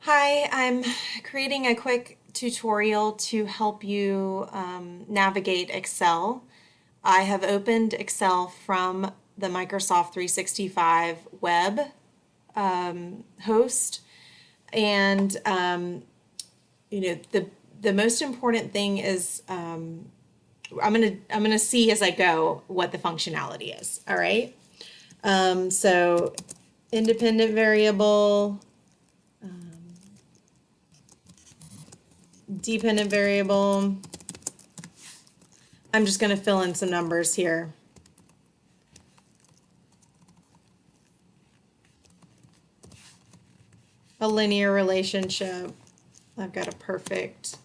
Hi, I'm creating a quick tutorial to help you navigate Excel. I have opened Excel from the Microsoft 365 web host, and the most important thing is I'm gonna see as I go what the functionality is. All right. So independent variable, dependent variable. I'm just going to fill in some numbers here. A linear relationship. I've got a perfect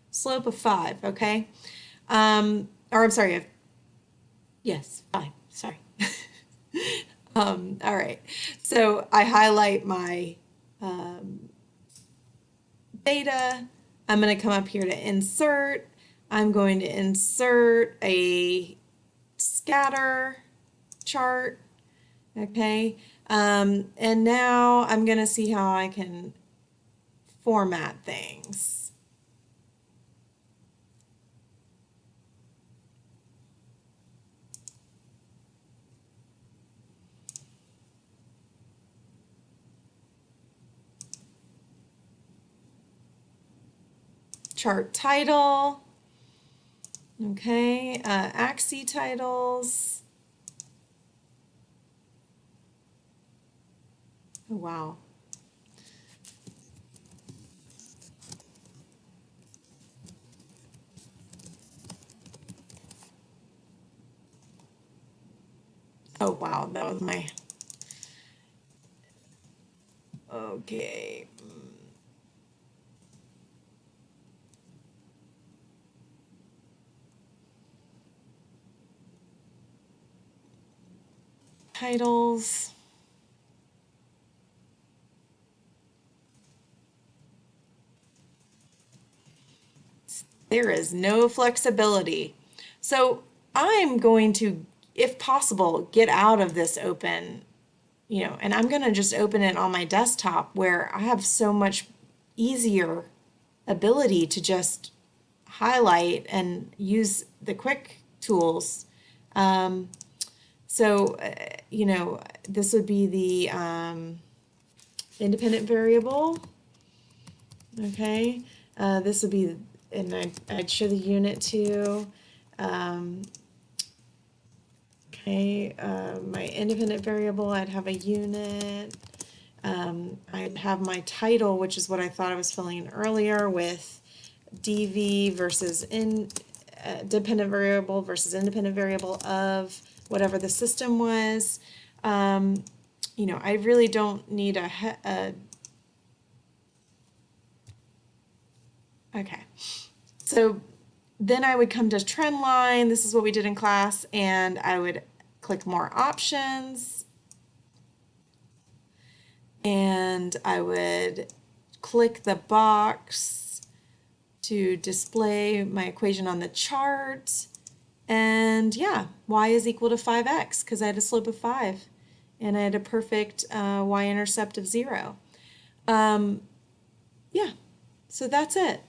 slope of 5, okay? Or I'm sorry, yes, 5, sorry. All right, so I highlight my data. I'm going to come up here to insert. I'm going to insert a scatter chart. Okay, and now I'm going to see how I can format things. Chart title, okay, axis titles. Oh, wow. Oh, wow, that was my, okay. Titles. There is no flexibility. So I'm going to, if possible, get out of this open, and I'm going to just open it on my desktop where I have so much easier ability to just highlight and use the quick tools. This would be the independent variable. Okay, this would be, and I'd show the unit too. Okay, my independent variable, I'd have a unit. I'd have my title, which is what I thought I was filling in earlier, with dv versus dependent variable versus independent variable of whatever the system was. I really don't need okay. So then I would come to trend line. This is what we did in class, and I would click more options, and I would click the box to display my equation on the chart. And yeah, y is equal to 5x because I had a slope of 5 and I had a perfect y-intercept of 0. Yeah, so that's it.